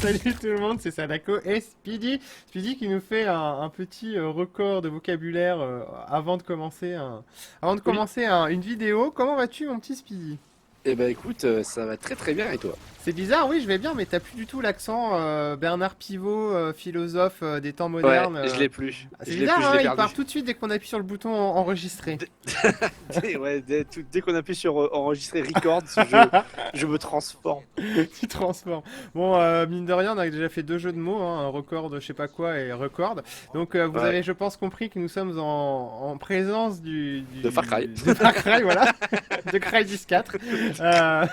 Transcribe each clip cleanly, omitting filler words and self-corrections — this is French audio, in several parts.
Salut tout le monde, c'est Sadako et Speedy. Speedy qui nous fait un petit record de vocabulaire avant de Oui. commencer une vidéo. Comment vas-tu mon petit Speedy? Eh ben écoute, ça va très très bien et toi? C'est bizarre, oui, je vais bien, mais t'as plus du tout l'accent Bernard Pivot, philosophe des temps Ouais, modernes. je l'ai plus. C'est Je l'ai bizarre, plus, je hein, l'ai il part perdu. tout de suite dès qu'on appuie sur le bouton enregistrer. Dès, ouais, dès qu'on appuie sur enregistrer record, je me transforme. Tu transformes. Bon, mine de rien, on a déjà fait deux jeux de mots, hein, un record de je sais pas quoi et record. Donc, vous Ouais, avez, je pense, compris que nous sommes en présence de Far Cry. de Far Cry, voilà, de Crysis 4. Euh,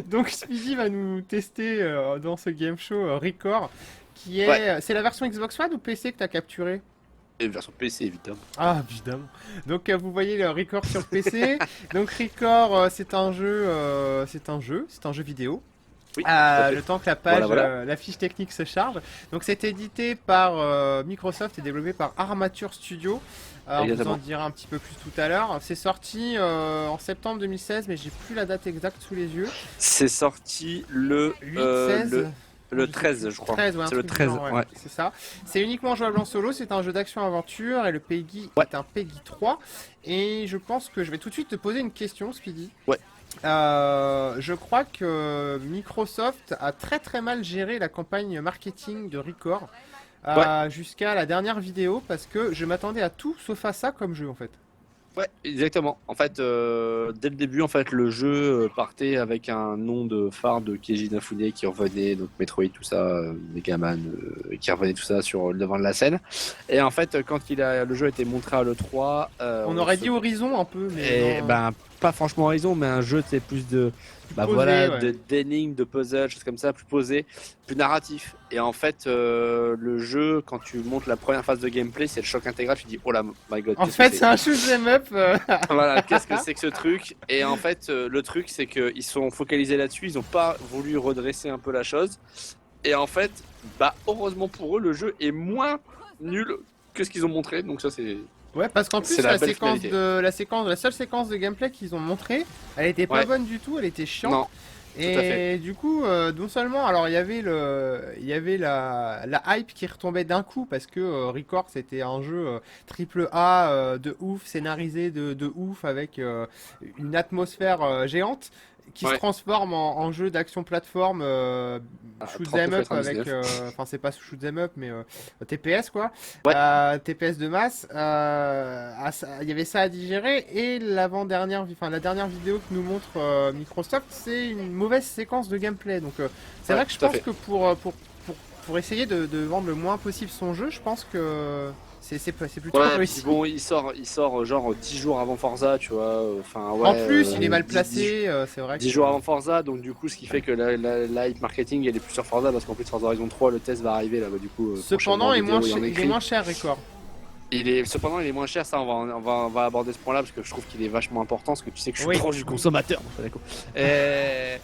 donc, Speedy va nous tester dans ce game show Record, qui Ouais, est, c'est la version Xbox One ou PC que t'as capturé? et version PC évidemment. Ah, évidemment. Donc, vous voyez le Record sur PC. Donc, Record, c'est un jeu vidéo. Oui, tout à Le fait. temps que la Voilà, page, voilà. la fiche technique se charge. Donc c'est édité par Microsoft et développé par Armature Studio. On vous en Exactement. dira un petit peu plus tout à l'heure. C'est sorti en septembre 2016, mais j'ai plus la date exacte sous les yeux. C'est sorti 8, 16, le je sais plus. 13, je crois. 13, ouais, un C'est le truc du 13, genre, ouais, ouais. c'est ça. C'est uniquement jouable en solo, c'est un jeu d'action-aventure et le PEGI Ouais, est un PEGI 3. Et je pense que je vais tout de suite te poser une question, Speedy. ouais, Je crois que Microsoft a très très mal géré la campagne marketing de Record ouais. jusqu'à la dernière vidéo parce que je m'attendais à tout sauf à ça comme jeu en fait. Ouais, exactement. En fait, dès le début, en fait, le jeu partait avec un nom de phare de Keiji Inafune qui revenait, donc Metroid, tout ça, Megaman, qui revenait tout ça sur le devant de la scène. Et en fait, quand le jeu a été montré à l'E3, On aurait dit Horizon un peu, mais et non, ben pas franchement Horizon, mais un jeu, c'est plus de, plus bah posé, voilà, ouais. d'énigmes, de puzzles, choses comme ça, plus posé, plus narratif. Et en fait, le jeu, quand tu montes la première phase de gameplay, c'est le choc intégral. Tu dis, oh là, my god, En qu'est-ce que fait, c'est? c'est un shoot 'em up. Voilà, qu'est-ce que c'est que ce truc? Et en fait, le truc, c'est qu'ils sont focalisés là-dessus, ils n'ont pas voulu redresser un peu la chose. Et en fait, bah, heureusement pour eux, le jeu est moins nul que ce qu'ils ont montré. Donc ça, Ouais, parce qu'en c'est plus la belle finalité. la seule séquence de gameplay qu'ils ont montré, elle était pas Ouais, bonne du tout, elle était chiante. non, tout à fait. Et du coup, non seulement, alors il y avait la hype qui retombait d'un coup parce que Record c'était un jeu triple A de ouf, scénarisé de ouf avec une atmosphère géante qui se Ouais, transforme en jeu d'action plateforme à shoot 'em up avec, 39,99. enfin c'est pas shoot 'em up mais TPS quoi, Ouais, TPS de masse. Il y avait ça à digérer et la dernière vidéo que nous montre Microsoft, c'est une mauvaise séquence de gameplay. Donc c'est ouais, vrai que je tout à pense fait. que pour essayer de vendre le moins possible son jeu, je pense que c'est plutôt Ouais, puis réussi. bon, il sort genre 10 jours avant Forza, tu vois. Enfin, ouais, En plus, il est mal 10 placé, c'est vrai 10 que. jours avant Forza, donc du coup, ce qui fait que la hype marketing elle est plus sur Forza parce qu'en plus, Forza Horizon 3, le test va arriver là, bah, du coup, prochainement Cependant, en vidéo et en il est écrit. moins cher, Record. Cependant, il est moins cher, ça, on va aborder ce point-là parce que je trouve qu'il est vachement important parce que tu sais que je suis Oui. proche du consommateur. Mon frère,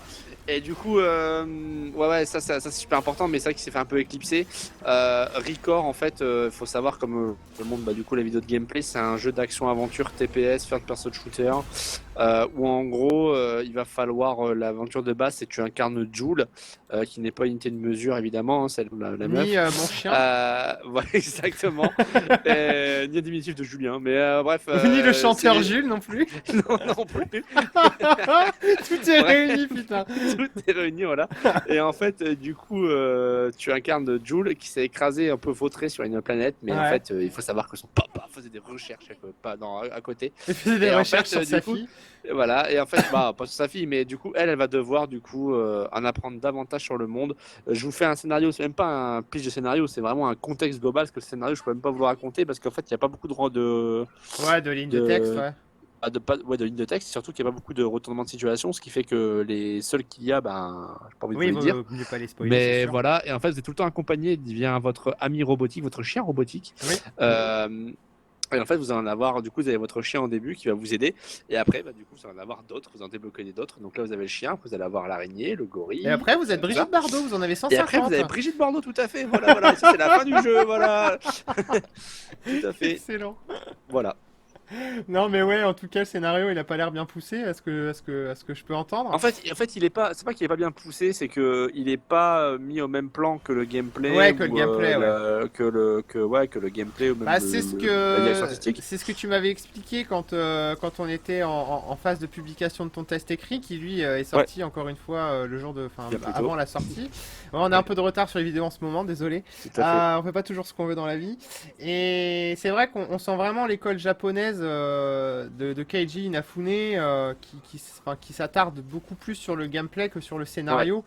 et du coup, ouais, ça c'est super important, mais c'est vrai qu'il s'est fait un peu éclipser. Record, en fait, faut savoir, comme le monde, bah, du coup, la vidéo de gameplay, c'est un jeu d'action-aventure TPS, third person shooter, où en gros, il va falloir, l'aventure de base, c'est que tu incarnes Joule, qui n'est pas une unité de mesure, évidemment, hein, c'est la meuf. Ni mon chien, Voilà, exactement. Ni un diminutif de Julien, mais bref, ni le c'est chanteur Jules non plus. non, non plus. Tout est Ouais, réuni, putain. tout est réuni, voilà. Et en fait, du coup, tu incarnes Joule qui s'est écrasé un peu vautré sur une planète, mais en Ouais. fait, il faut savoir que son papa faisait des recherches à côté. Il faisait des Et en recherches fait, sur du sa coup, fille. voilà. Et en fait, bah, pas sur sa fille, mais du coup, elle va devoir du coup en apprendre davantage sur le monde. Je vous fais un scénario, c'est même pas un pitch de scénario, c'est vraiment un contexte global. Parce que le scénario, je peux même pas vous le raconter parce qu'en fait, il y a pas beaucoup Ouais, de lignes de texte, de ouais. ouais, de ligne de texte, surtout qu'il n'y a pas beaucoup de retournement de situation, ce qui fait que les seuls qu'il y a, ben, j'ai pas envie de vous Oui, les dire. vaut mieux pas les spoiler, c'est Mais sûr. voilà, et en fait, vous êtes tout le temps accompagné, il devient votre ami robotique, votre chien robotique. Oui. Euh, et en fait, vous allez en avoir, du coup, vous avez votre chien au début qui va vous aider, et après, bah, du coup, vous allez en avoir d'autres, vous en débloquez d'autres. Donc là, vous avez le chien, vous allez avoir l'araignée, le Et gorille, après, vous êtes tout ça. Brigitte Bardot, vous en avez Et après, vous 150. avez Brigitte Bardot, tout à fait, voilà, et ça, c'est la fin du jeu, voilà. Tout à fait, Excellent. voilà. Non, mais ouais, en tout cas, le scénario, il a pas l'air bien poussé, à ce que je peux entendre. En fait, il est pas, c'est pas qu'il est pas bien poussé, c'est que il est pas mis au même plan que le gameplay Ouais, que le ou gameplay, ouais. que le gameplay ou même Bah, la direction artistique. c'est ce que tu m'avais expliqué quand on était en phase de publication de ton test écrit, qui lui est Ouais, sorti encore une fois le jour enfin, bien plus avant tôt. la sortie. Ouais, on a un Ouais, peu de retard sur les vidéos en ce moment, désolé. tout à fait. On fait pas toujours ce qu'on veut dans la vie. Et c'est vrai qu'on sent vraiment l'école japonaise de Keiji Inafune enfin, qui s'attarde beaucoup plus sur le gameplay que sur le Ouais. scénario.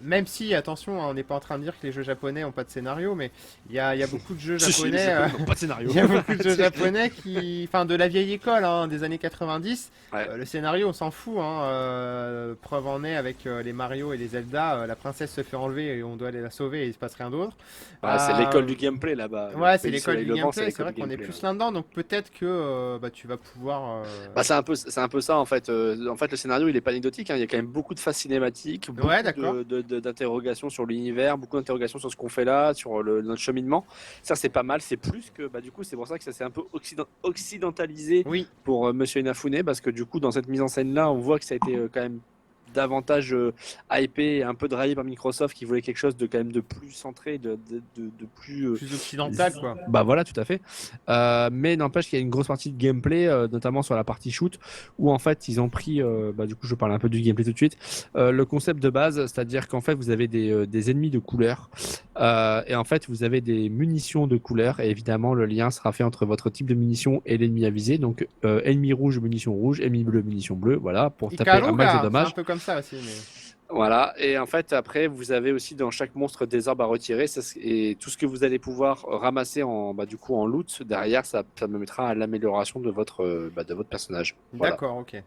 Même si, attention, hein, on n'est pas en train de dire que les jeux japonais n'ont pas de scénario, mais il y a beaucoup de jeux Si, les japonais, japonais n'ont pas de scénario. il y a beaucoup de jeux japonais enfin, de la vieille école, hein, des années 90. Ouais. Le scénario, on s'en fout, hein, preuve en est avec les Mario et les Zelda, la princesse se fait enlever et on doit aller la sauver et il se passe rien d'autre. Bah, c'est l'école Euh, du gameplay là-bas. Le ouais, c'est pays l'école Soleil du Levant, c'est gameplay, c'est l'école vrai du qu'on est gameplay. plus là-dedans, donc peut-être que bah, tu vas pouvoir. Bah, c'est un peu ça en fait. Le scénario il est pas anecdotique, hein. Il y a quand même beaucoup de phases cinématiques, Ouais, beaucoup d'accord. d'interrogations sur l'univers, beaucoup d'interrogations sur ce qu'on fait là, sur notre cheminement. Ça c'est pas mal. C'est plus que bah du coup c'est pour ça que ça s'est un peu occidentalisé Oui, pour Monsieur Inafune parce que du coup dans cette mise en scène là on voit que ça a été quand même davantage hypé et un peu drivé par Microsoft qui voulait quelque chose de quand même de plus centré, de plus plus occidental, quoi. bah voilà, tout à fait. Mais n'empêche qu'il y a une grosse partie de gameplay, notamment sur la partie shoot, où en fait ils ont pris, bah, du coup je parle un peu du gameplay tout de suite, le concept de base, c'est-à-dire qu'en fait vous avez des ennemis de couleur, et en fait vous avez des munitions de couleur, et évidemment le lien sera fait entre votre type de munition et l'ennemi à viser, donc ennemi rouge, munition rouge, ennemi bleu, munition bleue, voilà, pour taper un max de Ikaruga, c'est un dommages. peu comme ça aussi, mais. Voilà, et en fait, après, vous avez aussi dans chaque monstre des orbes à retirer, et tout ce que vous allez pouvoir ramasser bah, du coup, en loot, derrière, ça me mettra à l'amélioration de votre personnage. Voilà. D'accord, ok.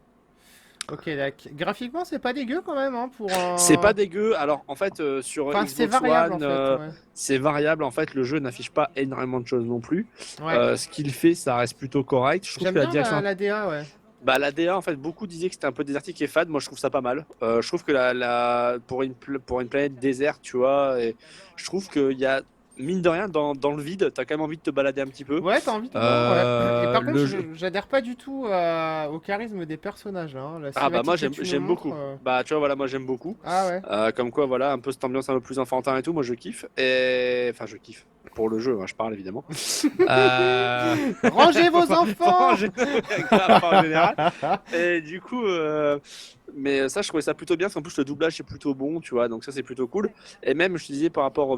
Ok, d'accord. Graphiquement, c'est pas dégueu quand même, hein, pour C'est un. pas dégueu, alors en fait, sur Enfin, c'est Xbox variable en One, fait, ouais. c'est variable, en fait, le jeu n'affiche pas énormément de choses non plus. Ouais. Ce qu'il fait, ça reste plutôt correct. Je trouve J'aime que la bien direction. la DA, ouais. Bah, la DA, en fait, beaucoup disaient que c'était un peu désertique et fade. Moi, je trouve ça pas mal. Je trouve que pour une planète déserte, tu vois, et je trouve qu'il y a, mine de rien, dans le vide, t'as quand même envie de te balader un petit peu. Ouais, t'as envie de voir, ouais. Et par contre, Le jeu. j'adhère pas du tout au charisme des personnages, hein. La Ah, bah, moi, cinématique que tu nous j'aime montres. beaucoup. Bah, tu vois, voilà, moi, j'aime beaucoup. Ah ouais. Comme quoi, voilà, un peu cette ambiance un peu plus enfantin et tout, moi, je kiffe. Enfin, je kiffe. Pour le jeu, hein, je parle évidemment. Euh... Rangez vos en enfants! général. Et du coup, mais ça, je trouvais ça plutôt bien, parce qu'en plus, le doublage est plutôt bon, tu vois, donc ça, c'est plutôt cool. Et même, je te disais, par rapport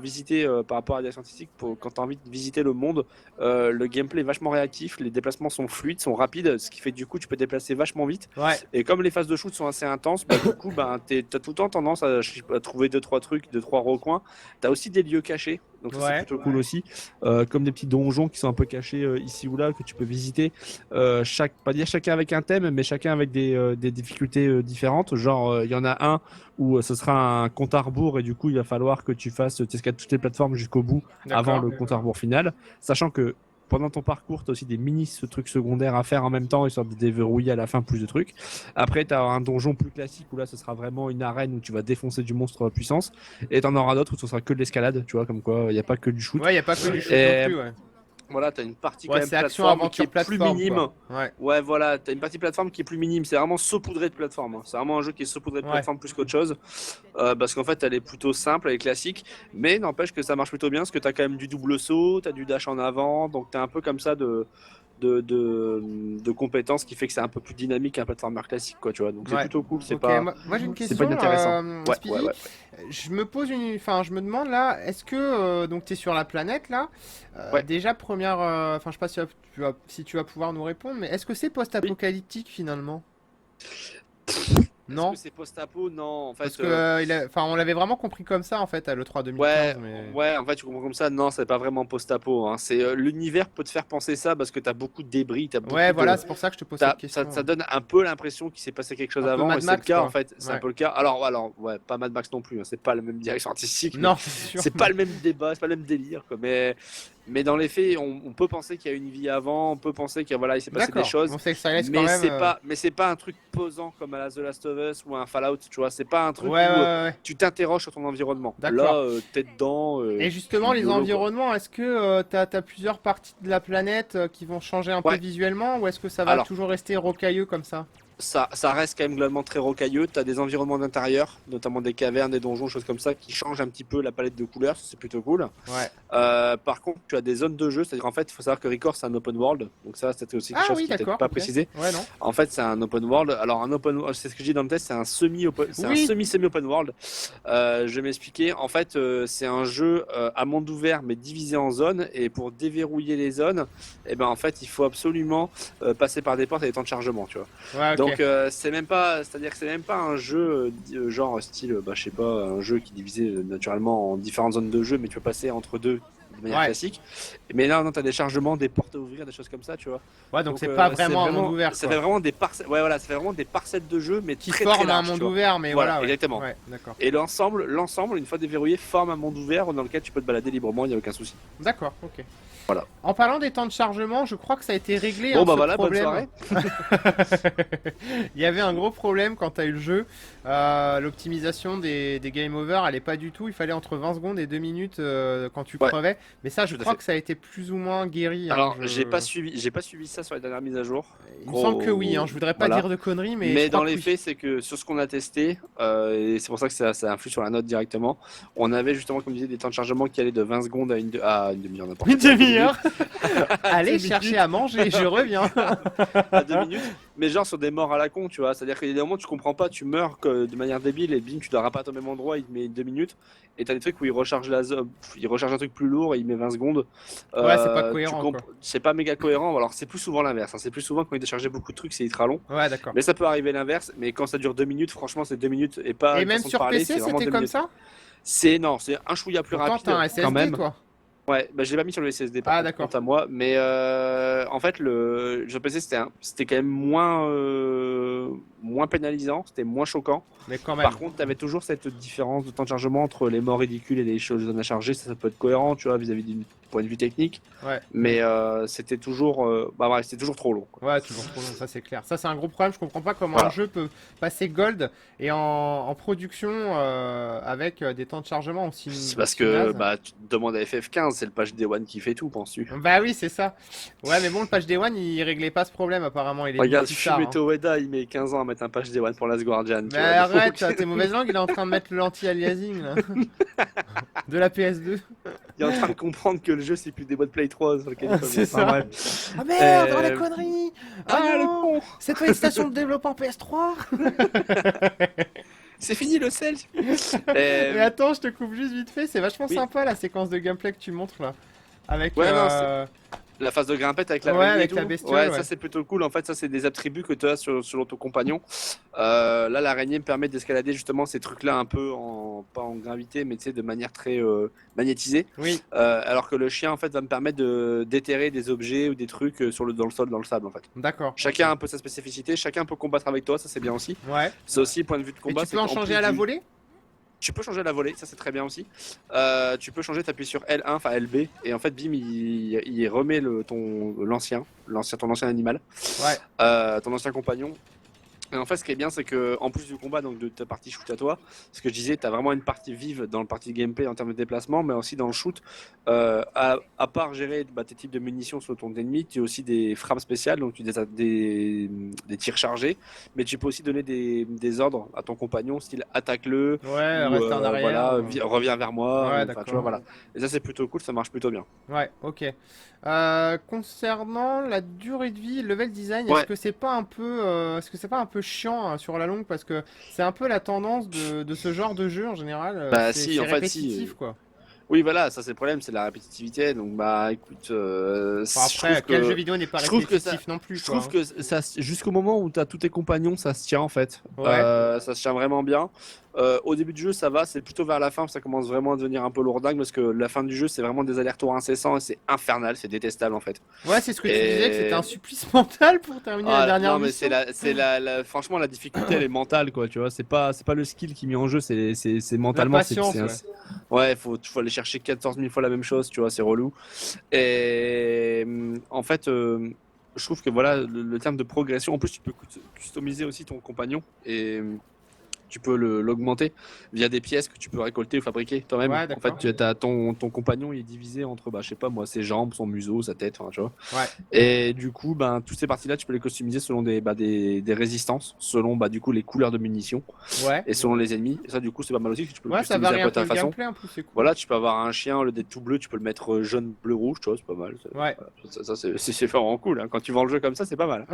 à la scientifique, quand tu as envie de visiter le monde, le gameplay est vachement réactif, les déplacements sont fluides, sont rapides, ce qui fait du coup, tu peux te déplacer vachement vite. Ouais, Et comme les phases de shoot sont assez intenses, bah, du coup, bah, t'as tout le temps tendance à trouver deux, trois trucs, deux, trois recoins. T'as aussi des lieux cachés. Donc ça c'est ouais. plutôt cool aussi, comme des petits donjons qui sont un peu cachés ici ou là que tu peux visiter. Pas dire chacun avec un thème, mais chacun avec des difficultés différentes. Genre il y en a un où ce sera un compte à rebours et du coup il va falloir que tu escalades toutes les plateformes jusqu'au bout avant D'accord. le compte à rebours final, sachant que pendant ton parcours, tu as aussi des trucs secondaires à faire en même temps, histoire de déverrouiller à la fin plus de trucs. Après, tu as un donjon plus classique où là, ce sera vraiment une arène où tu vas défoncer du monstre à puissance. Et tu en auras d'autres où ce sera que de l'escalade, tu vois, comme quoi il n'y a pas que du shoot. Ouais, y a pas que du shoot non Et plus, ouais. voilà, tu as une partie quand Ouais, même c'est action, plateforme qui est aventure, plus plateforme, minime. quoi. Ouais, Ouais, voilà, tu as une partie plateforme qui est plus minime. C'est vraiment saupoudré de plateforme, hein. C'est vraiment un jeu qui est saupoudré de ouais. plateforme plus qu'autre chose. Parce qu'en fait, elle est plutôt simple, elle est classique. Mais n'empêche que ça marche plutôt bien parce que tu as quand même du double saut, tu as du dash en avant. Donc tu es un peu comme ça de compétences qui fait que c'est un peu plus dynamique qu'un platformer classique, quoi, tu vois. Donc c'est Ouais. plutôt cool, Ok, moi j'ai une c'est pas question, inintéressant. Ouais, ouais, Speedy. ouais. Enfin, je me demande là, est-ce que donc t'es sur la planète là, Ouais. déjà première, enfin, je sais pas si tu vas pouvoir nous répondre, mais est-ce que c'est Oui. post-apocalyptique finalement? Est-ce que Non? c'est post-apo? Non, en Parce fait, que enfin, on l'avait vraiment compris comme ça en fait à l'E3 ouais, 2015, mais ouais, en fait, tu comprends comme ça. Non, c'est pas vraiment post-apo, hein. L'univers peut te faire penser ça parce que t'as beaucoup de débris, t'as ouais, beaucoup voilà, de, c'est pour ça que je te pose cette question. ça donne un peu l'impression qu'il s'est passé quelque chose Un peu avant, et Mad c'est le Max cas en quoi. fait. C'est un Ouais. peu le cas. Alors, ouais, pas Mad Max non plus, hein. C'est pas la même direction artistique, mais Non, c'est sûr. c'est pas le même débat, c'est pas le même délire, quoi. Mais dans les faits, on peut penser qu'il y a une vie avant, on peut penser qu'il voilà, il s'est passé des D'accord. choses, On sait que ça laisse quand même. mais c'est pas un truc posant comme à la The Last of Us ou un Fallout, tu vois. C'est pas un truc Ouais, où ouais, ouais. tu t'interroges sur ton environnement. D'accord. Là, t'es dedans. Et justement, les YOLO, quoi. environnements, est-ce que t'as plusieurs parties de la planète qui vont changer un peu Ouais. visuellement ou est-ce que ça va Alors, toujours rester rocailleux comme ça? ça reste quand même globalement très rocailleux. Tu as des environnements d'intérieur, notamment des cavernes, des donjons, choses comme ça, qui changent un petit peu la palette de couleurs. C'est plutôt cool. Ouais. Par contre, tu as des zones de jeu, c'est-à-dire en fait, il faut savoir que Record c'est un open world. Donc ça, c'était aussi quelque Ah chose oui, qui n'était d'accord. pas Ok. précisé. Ouais, non. En fait, c'est un open world. Alors un open world, c'est ce que je dis dans le test, c'est un c'est un Oui. semi-open world. Je vais m'expliquer. En fait, c'est un jeu à monde ouvert mais divisé en zones. Et pour déverrouiller les zones, et ben en fait, il faut absolument passer par des portes et des temps de chargement, tu vois. Ouais, ok. Donc c'est même pas, c'est-à-dire que c'est même pas un jeu genre style, je sais pas, un jeu qui est divisé naturellement en différentes zones de jeu, mais tu peux passer entre deux de manière Ouais. classique. Mais là, non, t'as des chargements, des portes à ouvrir, des choses comme ça, tu vois. Ouais, donc c'est pas vraiment un monde ouvert, Ça quoi. fait vraiment des parcelles. Ouais, voilà, ça fait vraiment des parcelles de jeu, mais Qui très forment très larges, un monde tu vois. ouvert, mais Voilà, voilà. Ouais. exactement. Ouais, d'accord. Et l'ensemble, une fois déverrouillé, forme un monde ouvert dans lequel tu peux te balader librement, il n'y a aucun souci. D'accord, ok. Voilà. En parlant des temps de chargement, je crois que ça a été réglé. Bon, hein, bah ce voilà, bonne problème. soirée. Il y avait un gros problème quand tu as eu le jeu. L'optimisation des game over, elle est pas du tout. Il fallait entre 20 secondes et 2 minutes quand tu Ouais. crevais. Mais ça, je Tout à crois fait. que ça a été plus ou moins guéri. Hein, Alors, j'ai pas suivi ça sur les dernières mises à jour. Il me semble que oui. Hein, je voudrais pas Voilà. dire de conneries, mais, Mais je crois dans que les oui. faits, c'est que sur ce qu'on a testé, et c'est pour ça que ça influe sur la note directement, on avait justement, comme je disais, des temps de chargement qui allaient de 20 secondes à une demi-heure, n'importe Une quoi. demi-heure. Allez 2 chercher minutes. à manger, je reviens. À 2 minutes, mais genre sur des morts à la con, tu vois. C'est-à-dire qu'il y a des moments où tu comprends pas, tu meurs de manière débile et bim, tu dois pas au même endroit, il te met 2 minutes. Et t'as des trucs où il recharge il recharge un truc plus lourd et il met 20 secondes. Ouais, c'est pas cohérent, quoi. C'est pas méga cohérent. Alors c'est plus souvent l'inverse, hein. C'est plus souvent quand il décharge beaucoup de trucs, c'est ultra long. Ouais, d'accord. Mais ça peut arriver l'inverse, mais quand ça dure 2 minutes, franchement, c'est 2 minutes et pas Et une même façon de sur parler, PC, c'est vraiment c'était 2 comme minutes. ça? Non, c'est un chouïa plus Pourtant, rapide t'as un quand SSD, même. toi. Ouais, bah je l'ai pas mis sur le SSD par Ah, contre, d'accord. quant à moi, mais en fait le jeu PC c'était quand même moins pénalisant, c'était moins choquant. Mais quand même. Par contre, t'avais toujours cette différence de temps de chargement entre les morts ridicules et les choses à charger, ça peut être cohérent, tu vois, vis-à-vis d'un point de vue technique, Ouais. mais c'était toujours c'était toujours trop long, quoi. Ouais, toujours trop long, ça c'est clair. Ça c'est un gros problème, je comprends pas comment Voilà. un jeu peut passer gold et en production avec des temps de chargement aussi. C'est parce aussi que nazes. tu te demandes à FF15, c'est le patch Day One qui fait tout, penses-tu? Bah oui, c'est ça. Ouais, mais bon, le patch Day One il réglait pas ce problème apparemment, il est Regarde, plus tard. Hein. Fumetto Ueda, il met 15 ans à mettre un patch Day One pour Last Guardian. Tu Mais vois, arrête, donc- t'es mauvaise langue, il est en train de mettre l'anti-aliasing là. De la PS2. Il est en train de comprendre que le jeu c'est plus des modes Play 3 sur lequel il faut C'est mettre. Enfin, ça. bref. Ah merde, oh la Euh, connerie. Ah, le non, con. c'est pas une station de développement PS3. C'est fini le sel. Mais attends, je te coupe juste vite fait, c'est vachement Oui. sympa la séquence de gameplay que tu montres là. Avec Ouais, non, La phase de grimpette avec la Ouais, araignée et avec tout. la bestiole, Ouais, ouais. ça c'est plutôt cool. En fait, ça c'est des attributs que tu as sur ton compagnon. Là, l'araignée me permet d'escalader justement ces trucs-là un peu pas en gravité, mais tu sais, de manière très magnétisée. Oui, Alors que le chien en fait va me permettre de déterrer des objets ou des trucs dans le sol, dans le sable en fait. d'accord. Chacun a un peu sa spécificité, chacun peut combattre avec toi, ça c'est bien aussi. Ouais. C'est aussi point de vue de Et combat. tu c'est peux en qu'en changer plus à la du- volée? Tu peux changer à la volée, ça c'est très bien aussi. Tu peux changer, t'appuies sur L1, enfin LB, et en fait bim, il remet ton ancien animal, Ouais. ton ancien compagnon. Et en fait, ce qui est bien, c'est que en plus du combat, donc de ta partie shoot à toi, ce que je disais, tu as vraiment une partie vive dans le partie gameplay en termes de déplacement, mais aussi dans le shoot. À part gérer tes types de munitions sur ton ennemi, tu as aussi des frappes spéciales, donc tu as des tirs chargés, mais tu peux aussi donner des ordres à ton compagnon, style attaque-le, Ouais, ou reste en arrière. voilà, reviens vers moi, Ouais, enfin, d'accord. tu vois, voilà. Et ça, c'est plutôt cool, ça marche plutôt bien. Ouais, ok. Concernant la durée de vie, le level design, Ouais. est-ce que c'est pas un peu, chiant hein, sur la longue parce que c'est un peu la tendance de ce genre de jeu en général. Bah, c'est si, en fait, répétitif si. quoi. Oui, voilà, ça c'est le problème, c'est la répétitivité. Donc, bah, écoute, Enfin, je après, trouve quel que, jeu vidéo n'est pas je trouve que répétitif non plus je quoi. trouve que ça, jusqu'au moment où tu as tous tes compagnons, ça se tient en fait. Ouais. Ça se tient vraiment bien. Au début du jeu, ça va, c'est plutôt vers la fin que ça commence vraiment à devenir un peu lourdingue parce que la fin du jeu, c'est vraiment des allers-retours incessants et c'est infernal, c'est détestable en fait. Ouais, c'est ce que tu disais, que c'était Et un supplice mental pour terminer la dernière non, mais mission. franchement, la difficulté, elle est mentale, quoi, tu vois. C'est pas le skill qui est mis en jeu, c'est La mentalement, patience, ouais. ouais, faut aller chercher 14 000 fois la même chose, tu vois, c'est relou. Et en fait, je trouve que voilà, le terme de progression, en plus, tu peux customiser aussi ton compagnon et tu peux l'augmenter via des pièces que tu peux récolter ou fabriquer toi-même. Ouais, En fait, d'accord. tu as ton compagnon, il est divisé entre, bah, je sais pas moi, ses jambes, son museau, sa tête, enfin, tu vois. Ouais. Et du coup, ben, toutes ces parties-là, tu peux les customiser selon des résistances, selon bah, du coup, les couleurs de munitions Ouais. et selon les ennemis. Et ça, du coup, c'est pas mal aussi, que tu peux le Ouais, ça customiser un varie peu un à peu ta le façon. gameplay en plus, c'est cool. Voilà, tu peux avoir un chien, au lieu d'être tout bleu, tu peux le mettre jaune, bleu, rouge, tu vois, c'est pas mal. Ouais. Voilà, c'est vraiment cool. Hein. Quand tu vends le jeu comme ça, c'est pas mal.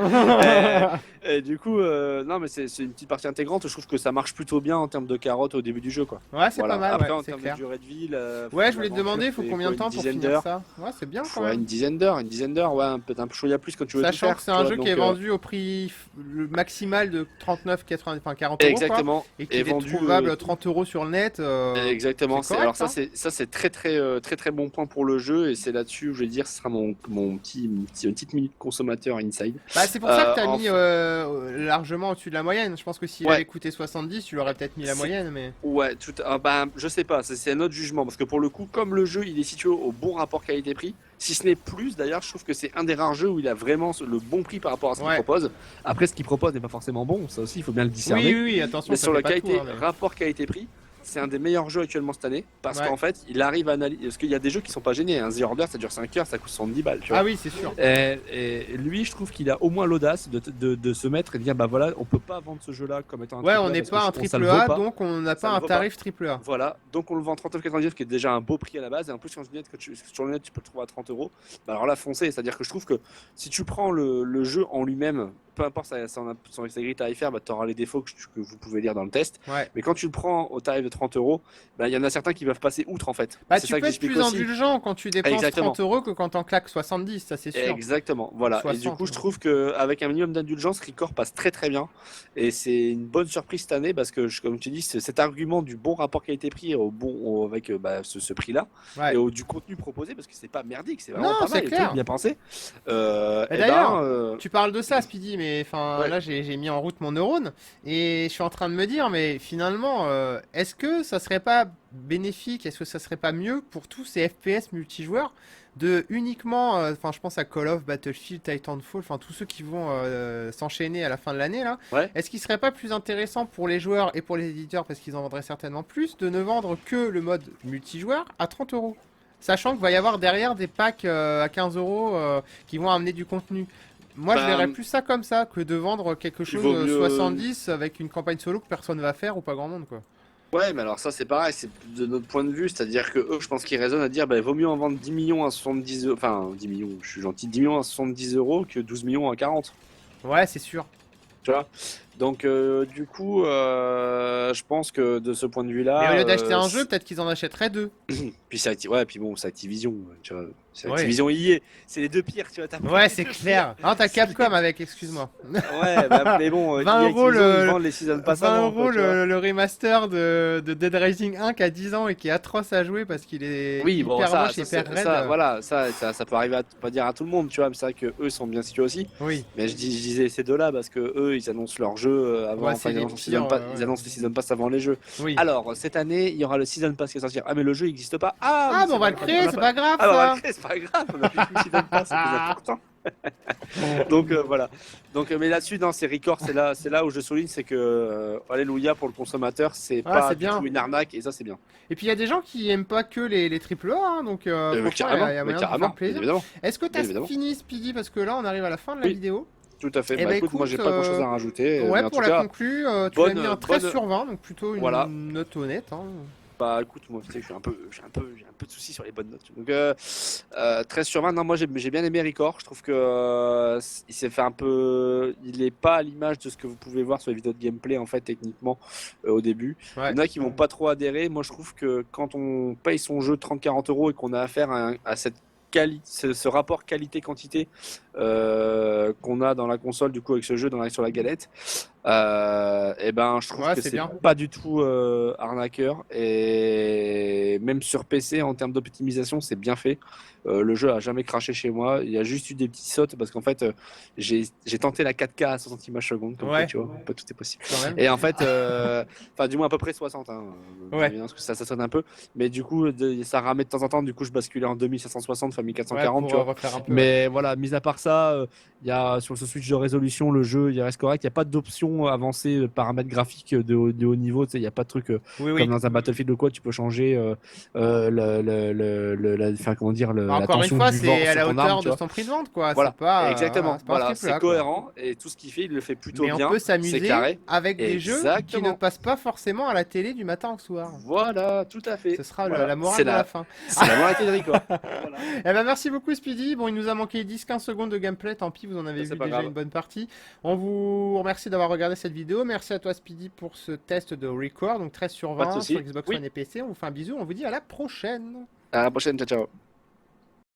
Et du coup, non, mais c'est une petite partie intégrante. Je trouve que ça marche plutôt bien en termes de carottes au début du jeu, quoi. Ouais, c'est pas Voilà. mal, ouais, Après, en c'est termes de clair. durée de vie, Ouais, je voulais te l'aventure demander, il faut fait combien quoi, de une temps pour dizaine finir d'heures. ça? Ouais, c'est bien quand Ouais, même. une dizaine d'heures, ouais, peut-être un peu chaud, il y a plus quand tu veux tout Sachant faire, que c'est tu un vois. jeu qui est Donc, vendu au prix le maximal de 39,80, enfin 40 euros quoi, exactement. et Et qu'il est vendu. trouvable 30 euros sur le net, c'est Exactement. Alors correct, hein? c'est très très très bon point pour le jeu et c'est là-dessus où je vais dire ce sera une petite minute consommateur inside. Bah, c'est pour ça que t'as En mis fait, largement au-dessus de la moyenne. Je pense que s'il ouais, avait coûté 70, tu l'aurais peut-être mis la c'est moyenne, mais. ouais bah, je sais pas, c'est un autre jugement parce que pour le coup comme le jeu il est situé au bon rapport qualité-prix, si ce n'est plus d'ailleurs, je trouve que c'est un des rares jeux où il a vraiment le bon prix par rapport à ce qu'il Ouais. propose. Après ce qu'il propose n'est pas forcément bon, ça aussi il faut bien le Oui, discerner. oui, oui, attention, Mais ça sur fait le pas tout, qualité, hein, mais. rapport qualité-prix, c'est un des meilleurs jeux actuellement cette année parce Ouais. qu'en fait, il arrive à analyser. Parce qu'il y a des jeux qui sont pas géniés. Un The Order, ça dure 5 heures, ça coûte 70 balles, tu Ah vois. oui, c'est sûr. Et lui, je trouve qu'il a au moins l'audace de se mettre et de dire bah voilà, on peut pas vendre ce jeu-là comme étant un Ouais, triple on A n'est parce que pas un ça le triple vaut A, pas. donc on n'a Ça pas le un vaut pas. tarif triple A. Voilà, donc on le vend 39,99 qui est déjà un beau prix à la base. Et en plus, sur le net, tu peux le trouver à 30 euros. Bah alors là, foncez. C'est-à-dire que je trouve que si tu prends le jeu en lui-même, peu importe son grille tarifaire, bah, tu auras les défauts que vous pouvez lire dans le test. Ouais. Mais quand tu le prends au tarif de 30 euros, bah, il y en a certains qui peuvent passer outre en fait. Bah, C'est tu ça peux que être j'explique plus aussi. indulgent quand tu dépenses Exactement. 30 euros que quand t'en claques 70, ça c'est sûr. Exactement, Ou voilà. Et du 60. coup, je trouve qu'avec un minimum d'indulgence, Record passe très très bien. Et c'est une bonne surprise cette année parce que, comme tu dis, cet argument du bon rapport qualité-prix avec bah, ce prix-là et Ouais. du contenu proposé, parce que c'est pas merdique, c'est vraiment Non, pas c'est mal, les trucs clair. bien pensés. Et Et ben, d'ailleurs, tu parles de ça, Speedy, mais enfin ouais. là j'ai mis en route mon neurone et je suis en train de me dire, mais finalement, est-ce que ça serait pas bénéfique, est-ce que ça serait pas mieux pour tous ces FPS multijoueurs de uniquement, enfin je pense à Call of, Battlefield, Titanfall, enfin tous ceux qui vont s'enchaîner à la fin de l'année là, Ouais. est-ce qu'il serait pas plus intéressant pour les joueurs et pour les éditeurs, parce qu'ils en vendraient certainement plus, de ne vendre que le mode multijoueur à 30 euros? Sachant qu'il va y avoir derrière des packs à 15 euros qui vont amener du contenu. Moi, je verrais Ben, plus ça comme ça que de vendre quelque il chose vaut mieux. 70 avec une campagne solo que personne va faire ou pas grand monde, quoi. Ouais, mais alors ça c'est pareil, c'est de notre point de vue, c'est-à-dire que eux, je pense qu'ils raisonnent à dire, bah, il vaut mieux en vendre 10 millions à 70 euros, enfin 10 millions, je suis gentil, 10 millions à 70 euros que 12 millions à 40. Ouais, c'est sûr. Tu vois. Donc du coup, je pense que de ce point de Mais au vue-là, lieu d'acheter un jeu, peut-être qu'ils en achèteraient deux. puis ouais, puis bon, c'est Activision, tu vois. C'est Ouais. Activision y est, c'est les deux pires, tu vois. T'as pris Ouais, les c'est deux pires. clair. Ah, t'as C'est Capcom les- avec, excuse-moi. Ouais, bah, mais bon, 20 euros Activision, ils vendent les season pass 20 avant, quoi, euros tu vois. le remaster de Dead Rising 1 qui a 10 ans et qui est atroce à jouer parce qu'il est Oui, bon, hyper moche, hyper ça, raide. voilà, ça peut arriver à pas dire à tout le monde, tu vois. Mais c'est vrai que eux sont bien situés aussi. Oui. Mais je disais ces deux-là parce que eux, ils annoncent leur jeu avant, Ouais, enfin, c'est les pires. ils annoncent les season pass avant les jeux. Oui. Alors, cette année, il y aura le season pass qui va sortir. Ah, mais le jeu n'existe pas. Ah, Ah, oui, bon, c'est on va vrai le qu'on créer, a c'est pas. pas grave Ah, on va le ça. créer, c'est pas grave, on a plus qu'une season pass, c'est plus important. Donc voilà. Donc, mais là-dessus, non, c'est Record, c'est là où je souligne, c'est que alléluia pour le consommateur, c'est Ah, pas c'est du tout bien. une arnaque et ça c'est bien. Et puis il y a des gens qui aiment pas que les triple A, hein, donc franchement, il y a Mais moyen de vous faire carrément, bien plaisir. évidemment, Est-ce que bien t'as évidemment. fini Speedy? Parce que là, on arrive à la fin de la Oui, vidéo. tout à fait. Eh Bah ben écoute, moi j'ai écoute, pas grand chose à rajouter, ouais, mais en pour tout la cas, conclue, tu m'as mis un 13 bonne, sur 20, donc plutôt voilà. une note honnête, hein. Bah écoute, moi tu sais, j'ai un peu de soucis sur les bonnes notes. Donc 13 sur 20, non, moi j'ai bien aimé Record. Je trouve que il s'est fait un peu, il est pas à l'image de ce que vous pouvez voir sur les vidéos de gameplay en fait techniquement au début. Il Ouais. y en a qui vont pas trop adhérer. Moi je trouve que quand on paye son jeu 30-40 euros et qu'on a affaire à cette ce rapport qualité-quantité qu'on a dans la console du coup avec ce jeu sur la galette, Et ben, je trouve Ouais, que c'est c'est bien. pas du tout arnaqueur. Et même sur PC, en termes d'optimisation, c'est bien fait. Le jeu a jamais craché chez moi. Il y a juste eu des petits sautes parce qu'en fait, j'ai tenté la 4K à 60 images secondes, comme quoi, Ouais, tu vois, pas tout est possible. quand même. Et en fait, enfin, du moins à peu près 60, hein, bien Ouais, évidemment, parce que ça sonne un peu. Mais du coup, ça ramait de temps en temps. Du coup, je basculais en 2560, enfin ouais, 1440, pour tu vois. refaire un peu, ouais. Mais voilà, mis à part ça, il y a sur ce switch de résolution, le jeu, il reste correct. Il n'y a pas d'option avancée, paramètres graphiques de haut niveau. Tu sais, il n'y a pas de truc Oui, comme oui. dans un Battlefield ou quoi. Tu peux changer enfin, comment dire, Bah, la encore une tension fois, du vent c'est à sur la ton arme, hauteur tu de vois. son prix de vente, quoi. Voilà, Voilà, exactement. c'est pas un Voilà, triple c'est A, quoi. cohérent et tout ce qu'il fait, il le fait plutôt Mais on bien. peut C'est s'amuser carré. avec des jeux qui ne Exactement. passent pas forcément à la télé du matin au soir. Voilà, tout à Ce fait. sera Voilà, la morale de la fin. c'est la moralité de Record. Voilà, Eh ben merci beaucoup Speedy. Bon, il nous a manqué 10-15 secondes de gameplay, tant pis, vous en avez ça, c'est vu pas déjà grave. une bonne partie. On vous remercie d'avoir regardé cette vidéo. Merci à toi Speedy pour ce test de record, donc 13 sur Pas de 20 sur souci. Xbox Oui, One et PC. On vous fait un bisou, on vous dit à la prochaine. à la prochaine, ciao, ciao.